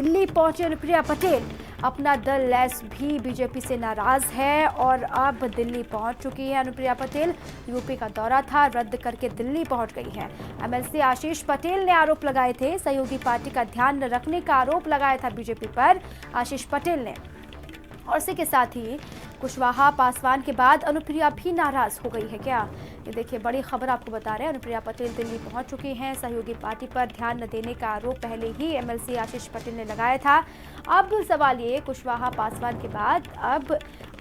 दिल्ली पहुंचे अनुप्रिया पटेल। अपना दल लैस भी बीजेपी से नाराज है और अब दिल्ली पहुंच चुकी है अनुप्रिया पटेल। यूपी का दौरा था, रद्द करके दिल्ली पहुंच गई हैं। एमएलसी आशीष पटेल ने आरोप लगाए थे, सहयोगी पार्टी का ध्यान न रखने का आरोप लगाया था बीजेपी पर आशीष पटेल ने। और इसी के साथ ही कुशवाहा पासवान के बाद अनुप्रिया भी नाराज हो गई है क्या? ये देखिए, बड़ी खबर आपको बता रहे हैं। अनुप्रिया पटेल दिल्ली पहुंच चुकी हैं। सहयोगी पार्टी पर ध्यान न देने का आरोप पहले ही एमएलसी आशीष पटेल ने लगाया था। अब सवाल ये, कुशवाहा पासवान के बाद अब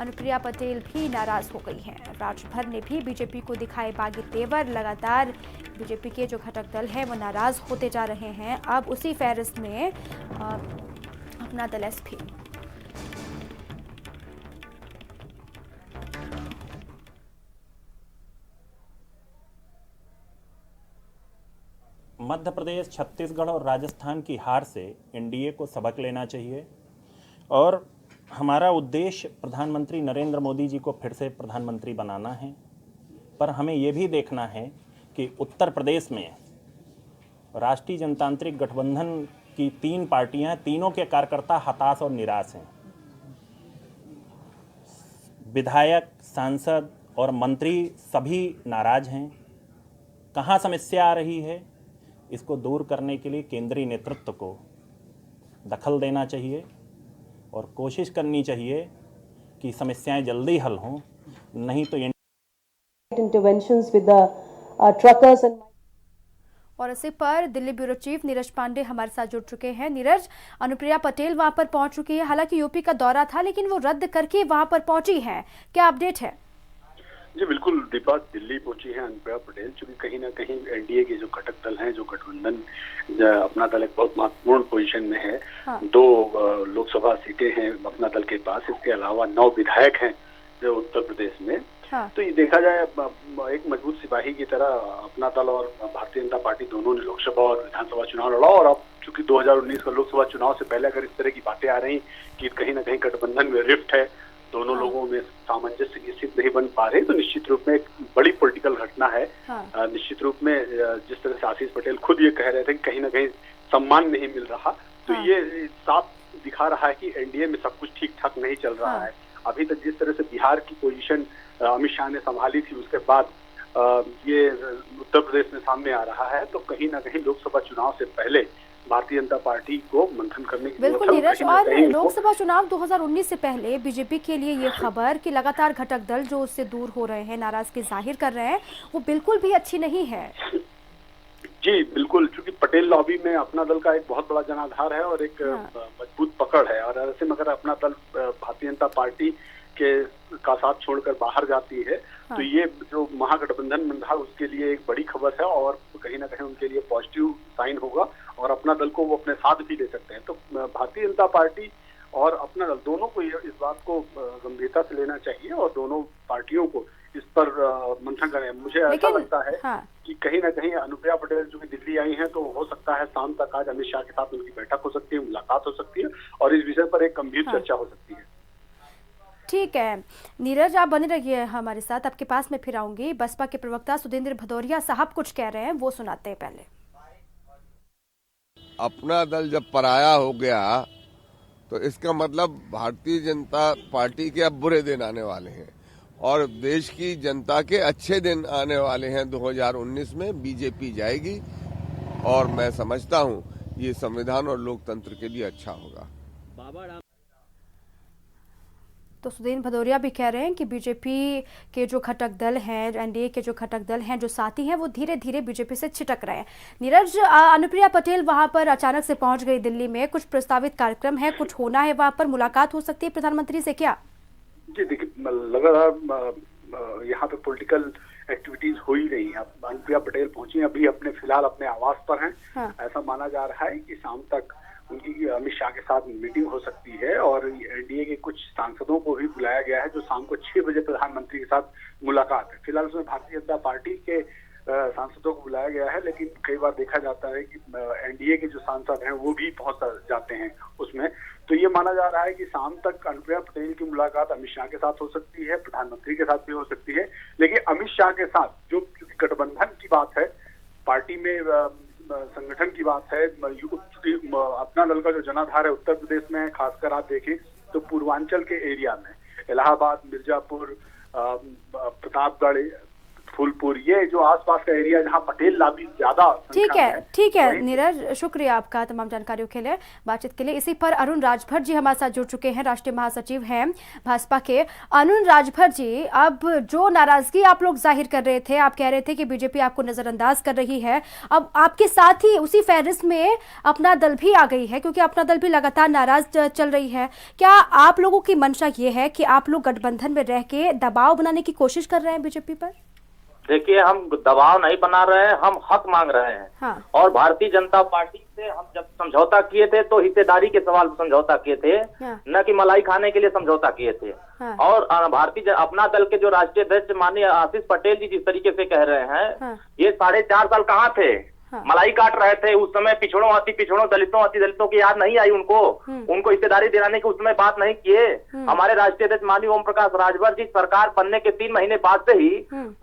अनुप्रिया पटेल भी नाराज हो गई हैं। राज्यभर ने भी बीजेपी को दिखाए बागी तेवर। लगातार बीजेपी के जो घटक दल हैं वो नाराज होते जा रहे हैं। अब उसी फहरिस्त में अपना दल एस भी। मध्य प्रदेश, छत्तीसगढ़ और राजस्थान की हार से एनडीए को सबक लेना चाहिए और हमारा उद्देश्य प्रधानमंत्री नरेंद्र मोदी जी को फिर से प्रधानमंत्री बनाना है। पर हमें ये भी देखना है कि उत्तर प्रदेश में राष्ट्रीय जनतांत्रिक गठबंधन की 3 पार्टियां, तीनों के कार्यकर्ता हताश और निराश हैं। विधायक, सांसद और मंत्री सभी नाराज हैं। कहाँ समस्या आ रही है, इसको दूर करने के लिए केंद्रीय नेतृत्व को दखल देना चाहिए और कोशिश करनी चाहिए कि समस्याएं जल्दी हल हों, नहीं तो interventions with the truckers and और इसी पर दिल्ली ब्यूरो चीफ नीरज पांडे हमारे साथ जुड़ चुके हैं। नीरज, अनुप्रिया पटेल वहां पर पहुंच चुकी है। हालांकि यूपी का दौरा था लेकिन वो रद्द करके वहां पर पहुंची है, क्या अपडेट है? जी बिल्कुल दीपा, दिल्ली पहुंची है अनुप्रिया पटेल। चूंकि कहीं ना कहीं एनडीए के जो घटक दल हैं, जो गठबंधन अपना दल एक बहुत महत्वपूर्ण पोजीशन में है। हाँ। 2 लोकसभा सीटें हैं अपना दल के पास, इसके अलावा 9 विधायक हैं जो उत्तर प्रदेश में। हाँ। तो ये देखा जाए एक मजबूत सिपाही की तरह अपना दल और भारतीय जनता पार्टी दोनों ने लोकसभा और विधानसभा चुनाव लड़ा। और अब चूंकि 2019 का लोकसभा चुनाव से पहले अगर इस तरह की बातें आ रही कि कहीं ना कहीं गठबंधन में रिफ्ट है, दोनों लोगों में सामंजस्य की स्थिति नहीं बन पा रही, तो निश्चित रूप में एक बड़ी पॉलिटिकल घटना है। हाँ। निश्चित रूप में जिस तरह से आशीष पटेल खुद ये कह रहे थे कि कहीं ना कहीं सम्मान नहीं मिल रहा, तो हाँ। ये साफ दिखा रहा है कि एनडीए में सब कुछ ठीक ठाक नहीं चल रहा। हाँ। है। अभी तक जिस तरह से बिहार की पोजीशन अमित शाह ने संभाली थी, उसके बाद ये उत्तर प्रदेश में सामने आ रहा है, तो कहीं ना कहीं लोकसभा चुनाव से पहले भारतीय जनता पार्टी को मंथन करने की बिल्कुल नीरज। और लोकसभा चुनाव 2019 से पहले बीजेपी के लिए ये खबर कि लगातार घटक दल जो उससे दूर हो रहे हैं, नाराजगी जाहिर कर रहे हैं, वो बिल्कुल भी अच्छी नहीं है। जी बिल्कुल, क्योंकि पटेल लॉबी में अपना दल का एक बहुत बड़ा जनाधार है और एक मजबूत पकड़ है। और ऐसे में अगर अपना दल भारतीय जनता पार्टी का साथ छोड़कर बाहर जाती है, हाँ। तो ये जो महागठबंधन बन रहा है उसके लिए एक बड़ी खबर है और कहीं ना कहीं उनके लिए पॉजिटिव साइन होगा और अपना दल को वो अपने साथ भी ले सकते हैं। तो भारतीय जनता पार्टी और अपना दल दोनों को इस बात को गंभीरता से लेना चाहिए और दोनों पार्टियों को इस पर मंथन करें। मुझे ऐसा लगता है हाँ। कि कहीं ना कहीं अनुप्रिया पटेल जो कि दिल्ली आई हैं, तो हो सकता है शाम तक आज अमित शाह के साथ उनकी बैठक हो सकती है, मुलाकात हो सकती है और इस विषय पर एक गंभीर हाँ। चर्चा हो सकती है। ठीक है नीरज, आप बने रहिए हमारे साथ, आपके पास में फिर आऊंगी। बसपा के प्रवक्ता सुदेंद्र भदौरिया साहब कुछ कह रहे हैं, वो सुनाते हैं पहले। अपना दल जब पराया हो गया तो इसका मतलब भारतीय जनता पार्टी के अब बुरे दिन आने वाले हैं और देश की जनता के अच्छे दिन आने वाले हैं। 2019 में बीजेपी जाएगी और मैं समझता हूं ये संविधान और लोकतंत्र के लिए अच्छा होगा। तो सुदेंद्र भदौरिया भी कह रहे हैं कि बीजेपी के जो घटक दल हैं, एनडीए के जो घटक दल हैं, जो साथी हैं, वो धीरे धीरे बीजेपी से छिटक रहे हैं। नीरज, अनुप्रिया पटेल वहां पर अचानक से पहुंच गई दिल्ली में, कुछ प्रस्तावित कार्यक्रम है, कुछ होना है वहां पर, मुलाकात हो सकती है प्रधानमंत्री से क्या? जी देखिए, लगातार यहाँ पे पॉलिटिकल एक्टिविटीज हो ही रही है। अनुप्रिया पटेल पहुंची अभी फिलहाल अपने आवास पर हैं। हाँ। ऐसा माना जा रहा है कि शाम तक उनकी अमित शाह के साथ मीटिंग हो सकती है और एनडीए के कुछ सांसदों को भी बुलाया गया है जो शाम को 6 बजे प्रधानमंत्री के साथ मुलाकात है। फिलहाल उसमें भारतीय जनता पार्टी के सांसदों को बुलाया गया है, लेकिन कई बार देखा जाता है कि एनडीए के जो सांसद हैं वो भी पहुंच जाते हैं उसमें। तो ये माना जा रहा है कि शाम तक अनुप्रिया पटेल की मुलाकात अमित शाह के साथ हो सकती है, प्रधानमंत्री के साथ भी हो सकती है। लेकिन अमित शाह के साथ जो गठबंधन की बात है, पार्टी में संगठन की बात है, अपना दल का जो जनाधार है उत्तर प्रदेश में है, खासकर आप देखें तो पूर्वांचल के एरिया में इलाहाबाद, मिर्जापुर, प्रतापगढ़, फूलपुर, ये जो आसपास का एरिया जहां पटेल लाबी ज्यादा ठीक है नीरज, शुक्रिया आपका तमाम जानकारियों के लिए, बातचीत के लिए। इसी पर अरुण राजभर जी हमारे साथ जुड़ चुके हैं, राष्ट्रीय महासचिव हैं भाजपा के। अरुण राजभर जी, अब जो नाराजगी आप लोग जाहिर कर रहे थे, आप कह रहे थे कि बीजेपी आपको नजरअंदाज कर रही है, अब आपके साथ ही उसी फहरिस्त में अपना दल भी आ गई है, क्योंकि अपना दल भी लगातार नाराज चल रही है। क्या आप लोगों की मंशा ये है कि आप लोग गठबंधन में रह के दबाव बनाने की कोशिश कर रहे हैं बीजेपी पर? देखिए, हम दबाव नहीं बना रहे हैं, हम हक मांग रहे हैं। हाँ। और भारतीय जनता पार्टी से हम जब समझौता किए थे तो हिस्सेदारी के सवाल पर समझौता किए थे, हाँ। न कि मलाई खाने के लिए समझौता किए थे। हाँ। और अपना दल के जो राष्ट्रीय अध्यक्ष माननीय आशीष पटेल जी जिस तरीके से कह रहे हैं, हाँ। ये 4.5 साल कहाँ थे? हाँ। मलाई काट रहे थे उस समय, पिछड़ों, अति पिछड़ों, दलितों, अति दलितों की याद नहीं आई उनको? उनको हिस्सेदारी दिलाने की उस समय बात नहीं किए? हमारे राष्ट्रीय अध्यक्ष माननीय ओम प्रकाश राजभर जी सरकार बनने के 3 महीने बाद से ही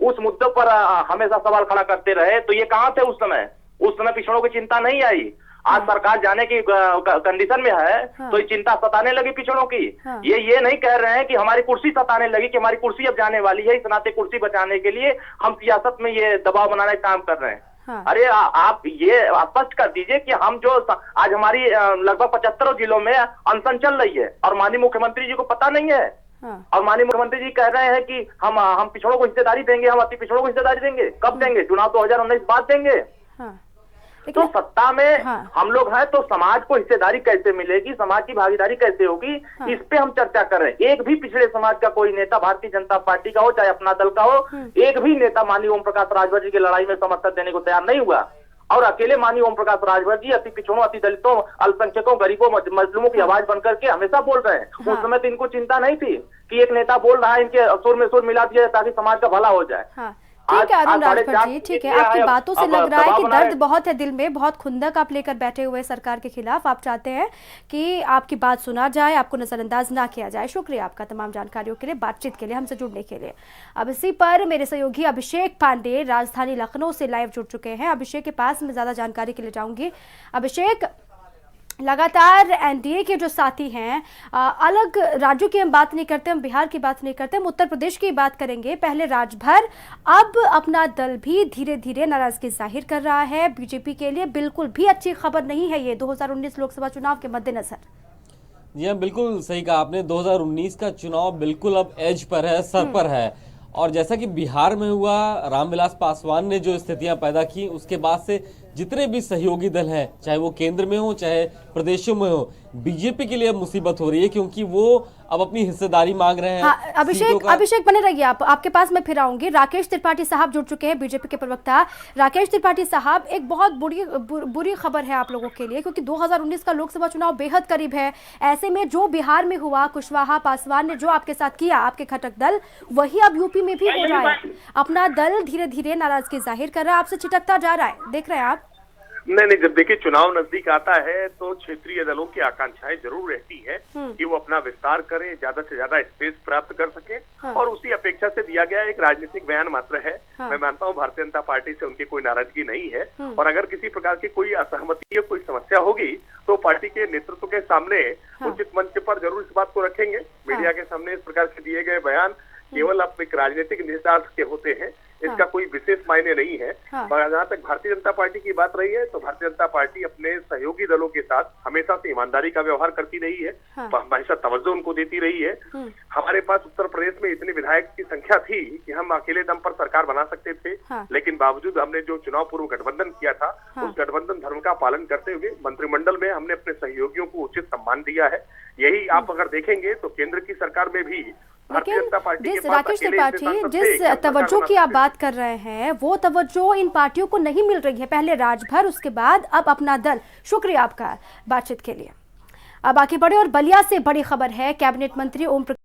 उस मुद्दे पर हमेशा सवाल खड़ा करते रहे, तो ये कहाँ थे उस समय? उस समय पिछड़ों की चिंता नहीं आई। आज सरकार जाने की कंडीशन में है, तो ये चिंता सताने लगी पिछड़ों की। ये नहीं कह रहे हैं कि हमारी कुर्सी सताने लगी, कि हमारी कुर्सी अब जाने वाली है, इस नाते कुर्सी बचाने के लिए हम सियासत में ये दबाव बनाने का काम कर रहे हैं। हाँ। अरे आप ये स्पष्ट कर दीजिए कि हम जो आज हमारी लगभग 75 जिलों में अनशन चल रही है और माननीय मुख्यमंत्री जी को पता नहीं है। हाँ। और माननीय मुख्यमंत्री जी कह रहे हैं कि हम पिछड़ों को हिस्सेदारी देंगे, हम अति पिछड़ों को हिस्सेदारी देंगे। कब देंगे? चुनाव 2019 बाद देंगे। हाँ। तो सत्ता में हाँ। हम लोग हैं, तो समाज को हिस्सेदारी कैसे मिलेगी, समाज की भागीदारी कैसे होगी, हाँ। इस पे हम चर्चा कर रहे हैं। एक भी पिछड़े समाज का कोई नेता भारतीय जनता पार्टी का हो चाहे अपना दल का हो, एक भी नेता माननीय ओम प्रकाश राजभर जी की लड़ाई में समर्थन देने को तैयार नहीं हुआ। और अकेले माननीय ओम प्रकाश राजभर जी अति पिछड़ों, अति दलितों, अल्पसंख्यकों, गरीबों, मजलूमों की आवाज बनकर के हमेशा बोल रहे हैं। हाँ। उस समय तो इनको चिंता नहीं थी कि एक नेता बोल रहा है, इनके सुर में सुर मिला दिया ताकि समाज का भला हो जाए। हाँ। ठीक है अरुण राजभर जी, ठीक है, आपकी बातों से लग रहा है कि दर्द बहुत है दिल में, बहुत खुंदक आप लेकर बैठे हुए सरकार के खिलाफ। आप चाहते हैं कि आपकी बात सुना जाए, आपको नजरअंदाज ना किया जाए। शुक्रिया आपका तमाम जानकारियों के लिए, बातचीत के लिए, हमसे जुड़ने के लिए। अब इसी पर मेरे सहयोगी अभिषेक पांडे राजधानी लखनऊ से लाइव जुड़ चुके हैं। अभिषेक के पास मैं ज्यादा जानकारी के लिए जाऊंगी। अभिषेक, लगातार एनडीए के जो साथी हैं, अलग राज्यों की हम बात नहीं करते, हम बिहार की बात नहीं करते, हम उत्तर प्रदेश की बात करेंगे। पहले राजभर, अब अपना दल भी धीरे धीरे नाराजगी जाहिर कर रहा है। बीजेपी के लिए बिल्कुल भी अच्छी खबर नहीं है ये 2019 लोकसभा चुनाव के मद्देनजर। जी हाँ, बिल्कुल सही कहा आपने। 2019 का चुनाव बिल्कुल अब एज पर है, सर पर है। और जैसा कि बिहार में हुआ, रामविलास पासवान ने जो स्थितियां पैदा की, उसके बाद से जितने भी सहयोगी दल हैं, चाहे वो केंद्र में हो चाहे प्रदेशों में हो, बीजेपी के लिए अब मुसीबत हो रही है, क्योंकि वो अब अपनी हिस्सेदारी मांग रहे हैं। हाँ, अभिषेक बने रहिए, आपके पास मैं फिर आऊंगी। राकेश त्रिपाठी साहब जुड़ चुके हैं, बीजेपी के प्रवक्ता। राकेश त्रिपाठी साहब, एक बहुत बुरी खबर है आप लोगों के लिए, क्योंकि 2019 का लोकसभा चुनाव बेहद करीब है। ऐसे में जो बिहार में हुआ, कुशवाहा, पासवान ने जो आपके साथ किया, आपके घटक दल, वही अब यूपी में भी हो रहा है। अपना दल धीरे धीरे नाराजगी जाहिर कर रहा है, आपसे चिटकता जा रहा है, देख रहे हैं आप? नहीं, जब देखिए चुनाव नजदीक आता है तो क्षेत्रीय दलों की आकांक्षाएं जरूर रहती है कि वो अपना विस्तार करें, ज्यादा से ज्यादा स्पेस प्राप्त कर सके। हाँ। और उसी अपेक्षा से दिया गया एक राजनीतिक बयान मात्र है। हाँ। मैं मानता हूँ भारतीय जनता पार्टी से उनकी कोई नाराजगी नहीं है, और अगर किसी प्रकार की कोई असहमति या कोई समस्या होगी तो पार्टी के नेतृत्व के सामने उचित मंच पर जरूर इस बात को रखेंगे। मीडिया के सामने इस प्रकार से दिए गए बयान केवल अब एक राजनीतिक निहितार्थ के होते हैं, इसका कोई विशेष मायने नहीं है। मगर जहाँ तक भारतीय जनता पार्टी की बात रही है, तो भारतीय जनता पार्टी अपने सहयोगी दलों के साथ हमेशा से ईमानदारी का व्यवहार करती रही है, हमेशा तवज्जो उनको देती रही है। हमारे पास उत्तर प्रदेश में इतने विधायक की संख्या थी कि हम अकेले दम पर सरकार बना सकते थे, लेकिन बावजूद हमने जो चुनाव पूर्व गठबंधन किया था, उस गठबंधन धर्म का पालन करते हुए मंत्रिमंडल में हमने अपने सहयोगियों को उचित सम्मान दिया है। यही आप अगर देखेंगे तो केंद्र की सरकार में भी लेकिन जिस राकेश त्रिपाठी, जिस तवज्जो की आप बात कर रहे हैं, वो तवज्जो इन पार्टियों को नहीं मिल रही है। पहले राजभर, उसके बाद अब अपना दल। शुक्रिया आपका बातचीत के लिए। अब आगे बढ़े और बलिया से बड़ी खबर है। कैबिनेट मंत्री ओम